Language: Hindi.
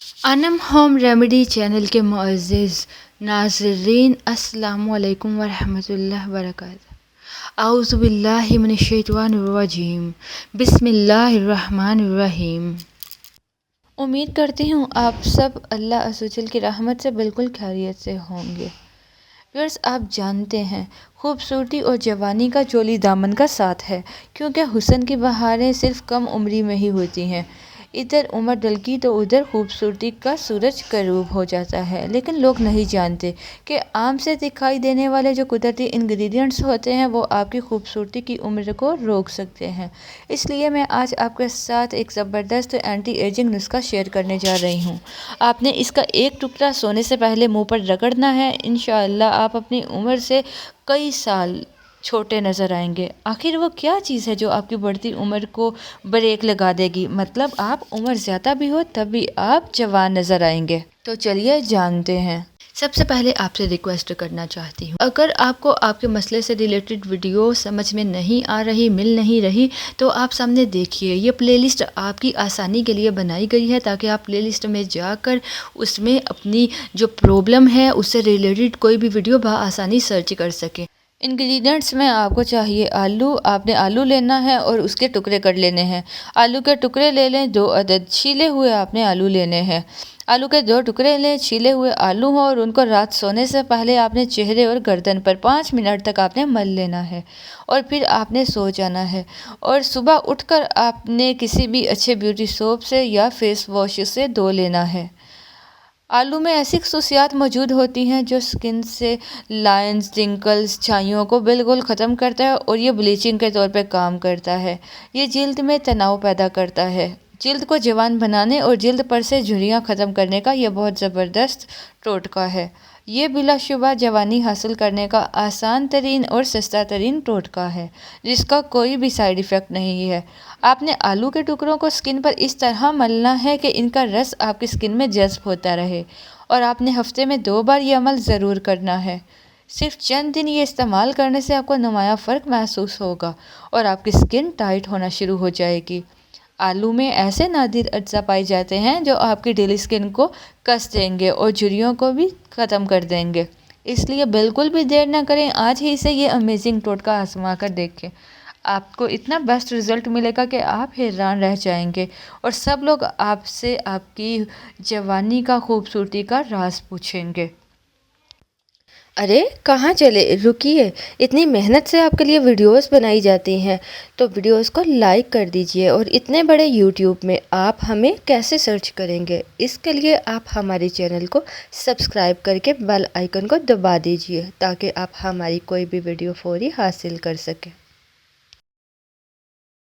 अनम होम रेमेडी चैनल के मुअज़्ज़िज़ नाज़रीन अस्सलामु अलैकुम वरहमतुल्लाहि वबरकातुहू। औज़ु बिल्लाहि मिनश्शैतानिर्रजीम बिस्मिल्लाहिर्रहमानिर्रहीम। उम्मीद करती हूँ आप सब अल्लाह अज़्ज़ व जल की रहमत से बिल्कुल खैरियत से होंगे। व्यूअर्स, आप जानते हैं खूबसूरती और जवानी का चोली दामन का साथ है, क्योंकि हुस्न की बहारें सिर्फ कम उम्री में ही होती हैं। इधर उम्र ढलकी तो उधर खूबसूरती का सूरज गरूब हो जाता है। लेकिन लोग नहीं जानते कि आम से दिखाई देने वाले जो कुदरती इंग्रेडिएंट्स होते हैं वो आपकी खूबसूरती की उम्र को रोक सकते हैं। इसलिए मैं आज आपके साथ एक ज़बरदस्त एंटी एजिंग नुस्खा शेयर करने जा रही हूँ। आपने इसका एक टुकड़ा सोने से पहले मुंह पर रगड़ना है। इंशाअल्लाह आप अपनी उम्र से कई साल छोटे नज़र आएंगे। आखिर वो क्या चीज़ है जो आपकी बढ़ती उम्र को ब्रेक लगा देगी, मतलब आप उम्र ज़्यादा भी हो तब भी आप जवान नज़र आएंगे। तो चलिए जानते हैं। सबसे पहले आपसे रिक्वेस्ट करना चाहती हूँ, अगर आपको आपके मसले से रिलेटेड वीडियो समझ में नहीं आ रही, मिल नहीं रही, तो आप सामने देखिए, ये प्लेलिस्ट आपकी आसानी के लिए बनाई गई है ताकि आप प्लेलिस्ट में जाकर उसमें अपनी जो प्रॉब्लम है उससे रिलेटेड कोई भी वीडियो आसानी सर्च कर सकें। इंग्रेडिएंट्स में आपको चाहिए आलू। आपने आलू लेना है और उसके टुकड़े कर लेने हैं। आलू के टुकड़े ले लें 2 अदद। छीले हुए आपने आलू लेने हैं। आलू के 2 टुकड़े लें, छीले हुए आलू हों और उनको रात सोने से पहले आपने चेहरे और गर्दन पर 5 मिनट तक आपने मल लेना है और फिर आपने सो जाना है। और सुबह उठकर आपने किसी भी अच्छे ब्यूटी सोप से या फेस वॉश से धो लेना है। आलू में ऐसी खसूसियात मौजूद होती हैं जो स्किन से लाइंस, रिंकल्स, छाइयों को बिल्कुल ख़त्म करता है और ये ब्लीचिंग के तौर पे काम करता है। ये जिल्द में तनाव पैदा करता है। जिल्द को जवान बनाने और जिल्द पर से झुर्रियाँ ख़त्म करने का यह बहुत ज़बरदस्त टोटका है। ये बिलाशुबा जवानी हासिल करने का आसान तरीन और सस्ता तरीन टोटका है, जिसका कोई भी साइड इफ़ेक्ट नहीं है। आपने आलू के टुकड़ों को स्किन पर इस तरह मलना है कि इनका रस आपकी स्किन में जज्ब होता रहे और आपने हफ्ते में 2 बार ये अमल ज़रूर करना है। सिर्फ चंद दिन ये इस्तेमाल करने से आपको नुमाया फ़र्क महसूस होगा और आपकी स्किन टाइट होना शुरू हो जाएगी। आलू में ऐसे नादिर अज्जा पाए जाते हैं जो आपकी डेली स्किन को कस देंगे और झुर्रियों को भी ख़त्म कर देंगे। इसलिए बिल्कुल भी देर ना करें, आज ही से ये अमेजिंग टोटका आजमा कर देखें। आपको इतना बेस्ट रिज़ल्ट मिलेगा कि आप हैरान रह जाएंगे और सब लोग आपसे आपकी जवानी का, खूबसूरती का राज पूछेंगे। अरे कहाँ चले, रुकिए। इतनी मेहनत से आपके लिए वीडियोस बनाई जाती हैं, तो वीडियोस को लाइक कर दीजिए। और इतने बड़े यूट्यूब में आप हमें कैसे सर्च करेंगे, इसके लिए आप हमारे चैनल को सब्सक्राइब करके बेल आइकन को दबा दीजिए ताकि आप हमारी कोई भी वीडियो फौरी हासिल कर सकें।